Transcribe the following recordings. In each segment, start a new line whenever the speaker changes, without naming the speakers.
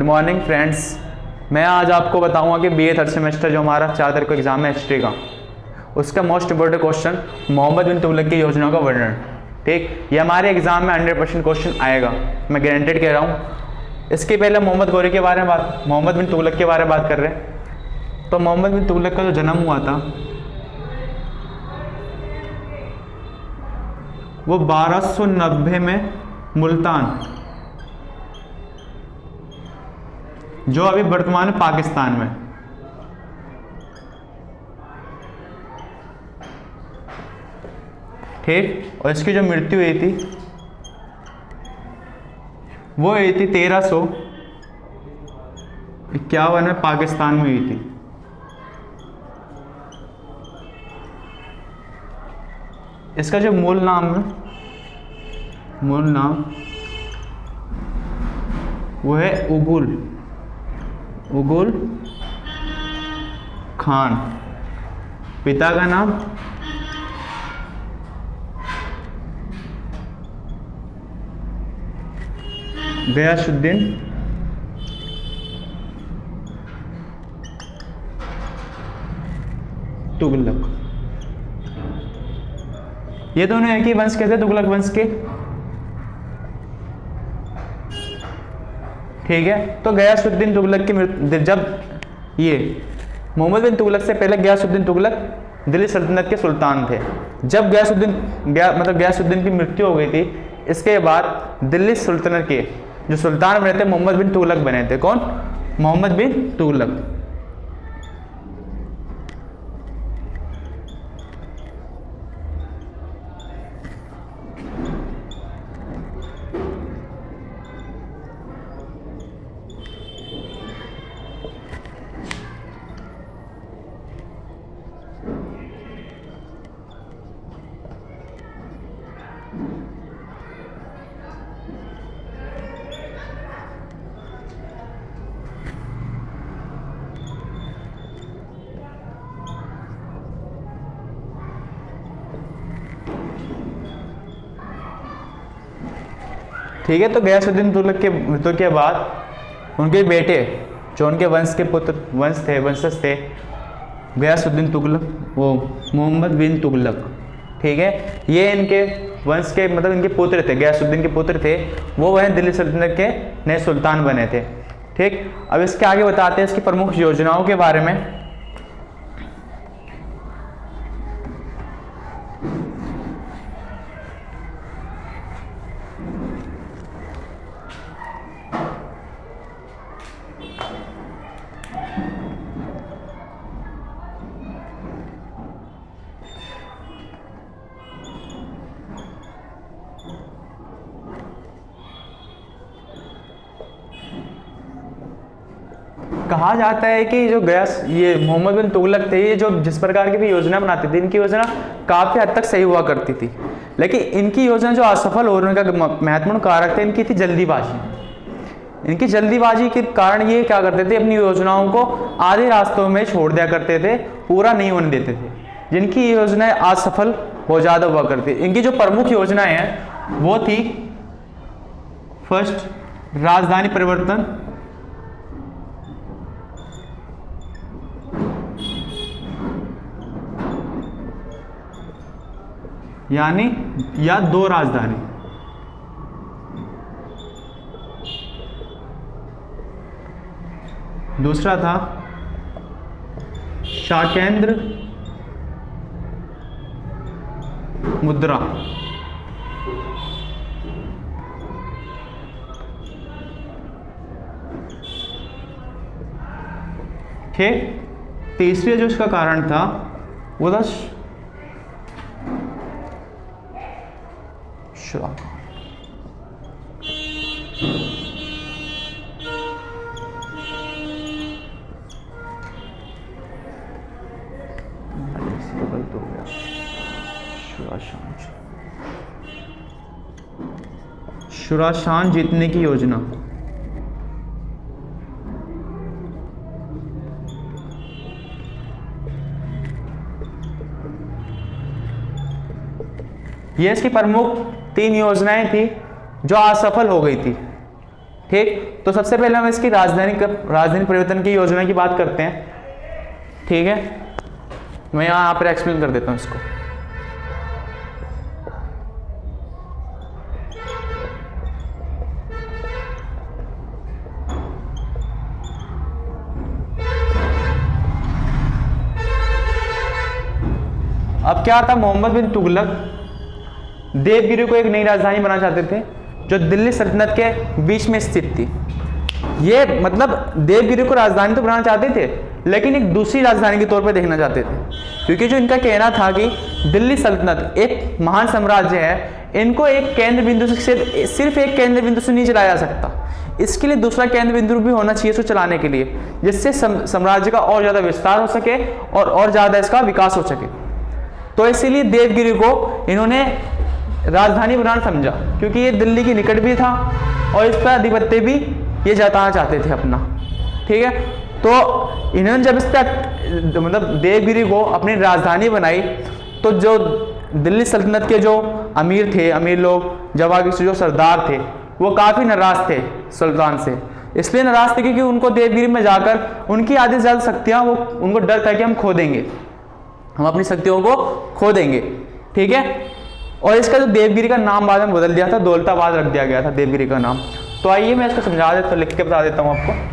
Morning friends, मैं आज आपको बताऊंगा कि बीए थर्ड सेमेस्टर जो हमारा 4 तारीख को एग्जाम है हिस्ट्री का, उसका मोस्ट इंपोर्टेंट क्वेश्चन मोहम्मद बिन तुगलक की योजनाओं का वर्णन। ठीक, ये हमारे एग्जाम में 100% क्वेश्चन आएगा, मैं गारंटेड कह रहा हूँ। इसके पहले मोहम्मद गौरी के बारे में मोहम्मद बिन तुगलक के बारे में बात कर रहे हैं। तो मोहम्मद बिन तुगलक का जो जन्म हुआ था वो 1290 में मुल्तान, जो अभी वर्तमान में पाकिस्तान में, ठीक। और इसकी जो मृत्यु हुई थी वो हुई थी 1351 में पाकिस्तान में हुई थी। इसका जो मूल नाम वो है उगुल खान। पिता का नाम गयासुद्दीन तुगलक। ये दोनों एक ही वंश के थे, तुगलक वंश के। ठीक है, तो गयासुद्दीन तुगलक की मृत्यु, जब ये मोहम्मद बिन तुगलक से पहले गयासुद्दीन तुगलक दिल्ली सल्तनत के सुल्तान थे। जब गयासुद्दीन की मृत्यु हो गई थी, इसके बाद दिल्ली सल्तनत के जो सुल्तान बने थे मोहम्मद बिन तुगलक बने थे। कौन? मोहम्मद बिन तुगलक। ठीक है, तो गयासुद्दीन तुगलक के मृत्यु के बाद उनके बेटे जो उनके वंशज थे गयासुद्दीन तुगलक, वो मोहम्मद बिन तुगलक। ठीक है, ये इनके वंश के इनके पुत्र थे, गयासुद्दीन के पुत्र थे। वो वह दिल्ली सल्तनत के नए सुल्तान बने थे। ठीक, अब इसके आगे बताते हैं इसकी प्रमुख योजनाओं के बारे में। कहा जाता है कि जो ये मोहम्मद बिन तुगलक थे, ये जो जिस प्रकार की भी योजना बनाते थे, इनकी योजना काफी हद तक सही हुआ करती थी। लेकिन इनकी योजना जो असफल होने का महत्वपूर्ण कारक था, इनकी थी जल्दीबाजी। इनकी जल्दीबाजी के कारण ये क्या करते थे, अपनी योजनाओं को आधे रास्तों में छोड़ दिया करते थे, पूरा नहीं होने देते थे, जिनकी योजनाएं असफल बहुत ज्यादा हुआ करती। इनकी जो प्रमुख योजनाएं हैं वो थी, फर्स्ट, राजधानी परिवर्तन, या 2 राजधानी। दूसरा था शाकेंद्र मुद्रा। ठीक, तीसरी जो इसका कारण था वो था शुराशान जीतने की योजना। ये इसकी प्रमुख 3 योजनाएं थी जो असफल हो गई थी। ठीक, तो सबसे पहले हम इसकी राजधानी परिवर्तन की योजना की बात करते हैं। ठीक है, मैं यहाँ पर एक्सप्लेन कर देता हूँ इसको। अब क्या था, मोहम्मद बिन तुगलक देवगिरी को एक नई राजधानी बनाना चाहते थे जो दिल्ली सल्तनत के बीच में स्थित थी। ये मतलब देवगिरी को राजधानी तो बनाना चाहते थे, लेकिन एक दूसरी राजधानी के तौर पर देखना चाहते थे, क्योंकि जो इनका कहना था कि दिल्ली सल्तनत एक महान साम्राज्य है, इनको एक केंद्र बिंदु से सिर्फ एक केंद्र बिंदु से नहीं चलाया जा सकता, इसके लिए दूसरा केंद्र बिंदु भी होना चाहिए इसको चलाने के लिए, जिससे साम्राज्य का और ज़्यादा विस्तार हो सके और ज़्यादा इसका विकास हो सके। तो इसीलिए देवगिरी को इन्होंने राजधानी बनाना समझा, क्योंकि ये दिल्ली के निकट भी था और इस पर आधिपत्य भी ये जताना चाहते थे अपना। ठीक है, तो इन्होंने जब इस पर मतलब देवगिरी को अपनी राजधानी बनाई, तो जो दिल्ली सल्तनत के जो अमीर थे, अमीर लोग, जवाब के जो सरदार थे, वो काफ़ी नाराज थे सुल्तान से। इसलिए नाराज थे क्योंकि उनको देवगिरी में जाकर उनकी आधी से ज़्यादा शक्तियाँ, वो उनको डर था कि हम खो देंगे, हम अपनी शक्तियों को खो देंगे। ठीक है, और इसका जो देवगिरी का नाम बाद में बदल दिया था, दौलताबाद रख दिया गया था देवगिरी का नाम। तो आइए मैं इसको समझा देता हूँ, लिख के बता देता हूँ आपको।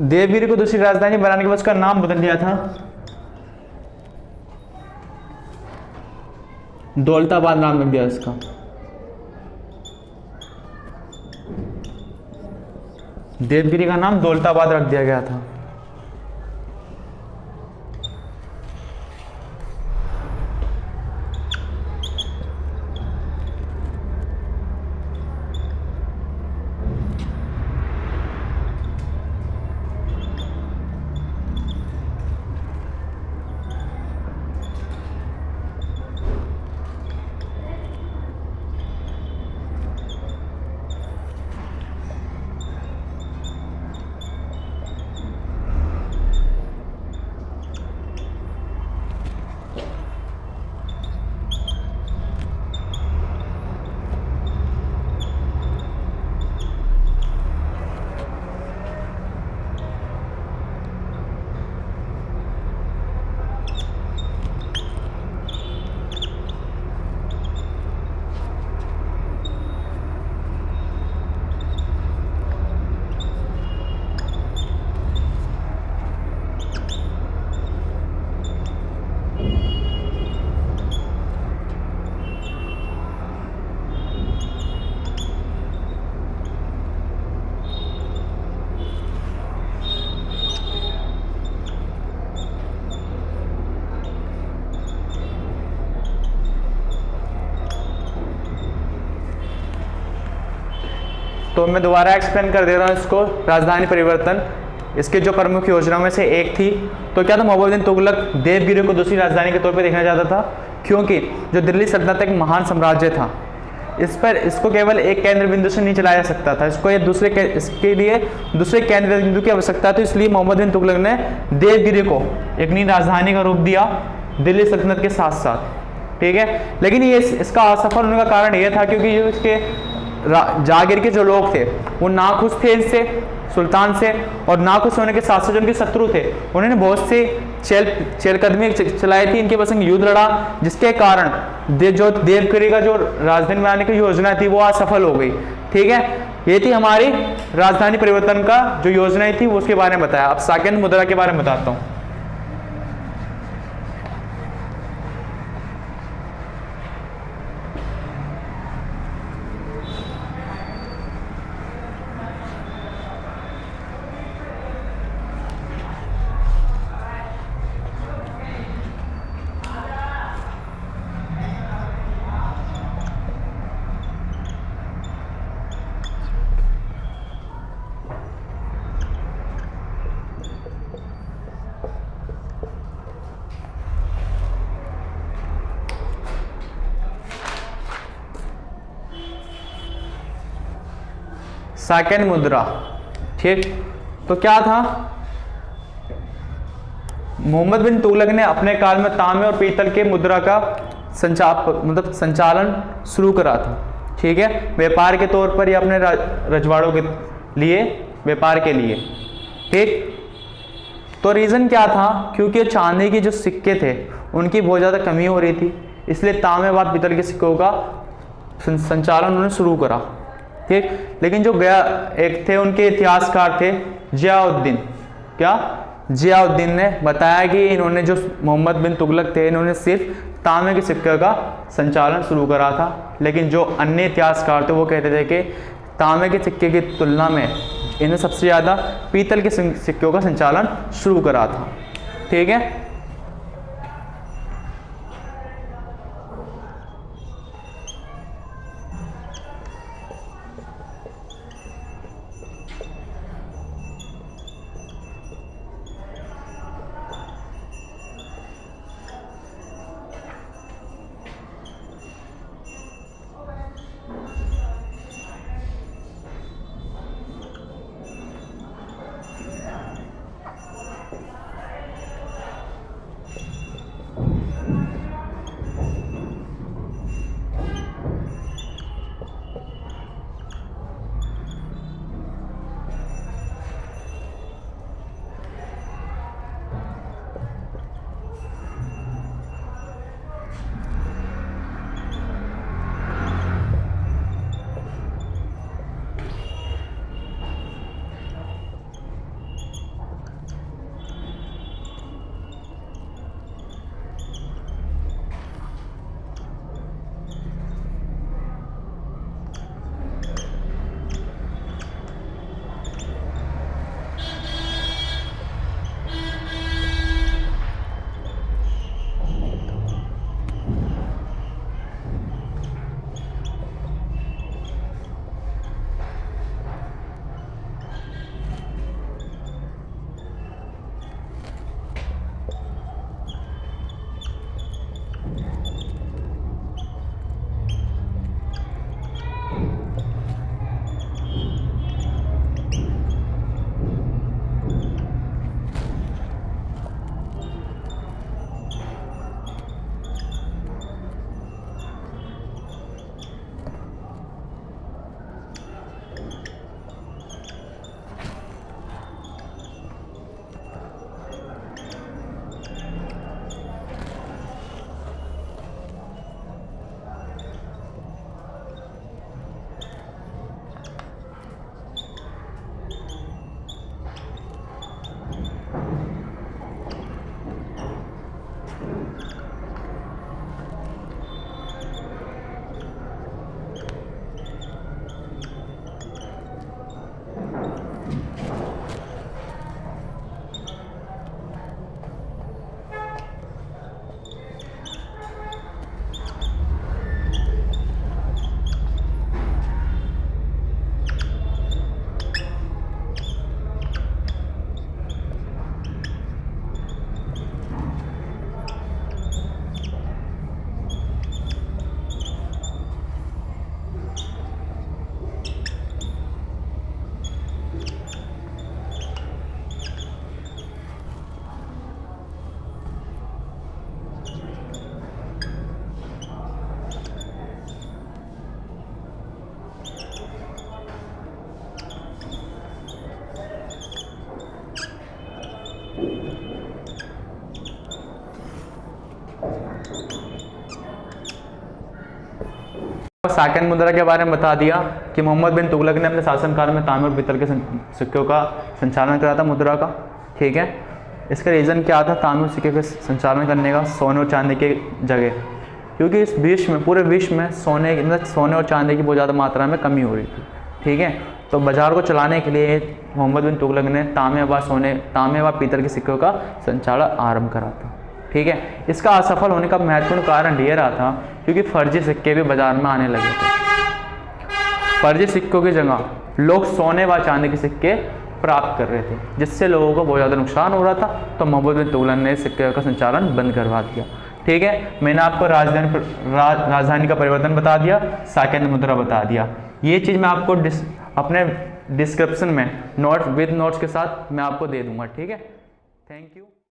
देवगिरी को दूसरी राजधानी बनाने के बाद उसका नाम बदल दिया था दौलताबाद, नाम रख दिया इसका। देवगिरी का नाम दौलताबाद रख दिया गया था। तो मैं दोबारा एक्सप्लेन कर दे रहा हूँ इसको। राजधानी परिवर्तन इसके जो प्रमुख योजनाओं में से एक थी। तो क्या था, मोहम्मद तुगलक देवगिरी को दूसरी राजधानी के तौर पर देखना चाहता था, क्योंकि जो दिल्ली सल्तनत एक महान साम्राज्य था, इस पर इसको केवल एक केंद्र बिंदु से नहीं चलाया जा सकता था, इसको ये इसके लिए दूसरे केंद्र बिंदु की आवश्यकता थी। इसलिए मोहम्मद बिन तुगलक ने देवगिरी को एक नई राजधानी का रूप दिया दिल्ली सल्तनत के साथ साथ। ठीक है, लेकिन ये इसका असफल होने का कारण यह था क्योंकि जो इसके जागीर के जो लोग थे वो नाखुश थे इससे, सुल्तान से, और नाखुश होने के साथ साथ जो उनके शत्रु थे उन्होंने बहुत से चहलकदमी चलाई थी, इनके पास युद्ध लड़ा, जिसके कारण जो देवगिरी का जो राजधानी बनाने की योजना थी वो असफल हो गई। ठीक है, ये थी हमारी राजधानी परिवर्तन का जो योजना थी वो उसके बारे में बताया। अब साकेत मुद्रा के बारे में बताता हूँ। साकेत मुद्रा, ठीक, तो क्या था, मोहम्मद बिन तुगलक ने अपने काल में तांबे और पीतल के मुद्रा का संचालन शुरू करा था। ठीक है, व्यापार के तौर पर या अपने रजवाड़ों के लिए, व्यापार के लिए। ठीक, तो रीज़न क्या था, क्योंकि चांदी के जो सिक्के थे उनकी बहुत ज़्यादा कमी हो रही थी, इसलिए तांबे व पीतल के सिक्कों का संचालन उन्होंने शुरू करा। ठीक, लेकिन जो गया एक थे उनके इतिहासकार थे जियाउद्दीन, क्या जियाउद्दीन ने बताया कि इन्होंने जो मोहम्मद बिन तुगलक थे इन्होंने सिर्फ तांबे के सिक्के का संचालन शुरू करा था, लेकिन जो अन्य इतिहासकार थे वो कहते थे कि तांबे के सिक्के की तुलना में इन्हें सबसे ज़्यादा पीतल के सिक्कों का संचालन शुरू करा था। ठीक है, साकेत मुद्रा के बारे में बता दिया कि मोहम्मद बिन तुगलक ने अपने शासनकाल में तांबे और पीतल के सिक्कों का संचालन करा था, मुद्रा का। ठीक है, इसका रीज़न क्या था तांबे और सिक्के के संचालन करने का सोने और चांदी के जगह? क्योंकि इस विश्व में, पूरे विश्व में सोने और चांदी की बहुत ज़्यादा मात्रा में कमी हो रही थी। ठीक है, तो बाजार को चलाने के लिए मोहम्मद बिन तुगलक ने तांबे व पीतल के सिक्कों का संचालन आरंभ करा था। ठीक है, इसका असफल होने का महत्वपूर्ण कारण ये रहा था क्योंकि फर्जी सिक्के भी बाजार में आने लगे थे। फर्जी सिक्कों की जगह लोग सोने व चांदी के सिक्के प्राप्त कर रहे थे, जिससे लोगों को बहुत ज़्यादा नुकसान हो रहा था। तो मोहम्मद बिन तुगलक ने सिक्के का संचालन बंद करवा दिया। ठीक है, मैंने आपको राजधानी का परिवर्तन बता दिया, साकेत मुद्रा बता दिया। ये चीज़ मैं आपको अपने डिस्क्रिप्शन में विद नोट्स के साथ मैं आपको दे दूंगा। ठीक है, थैंक यू।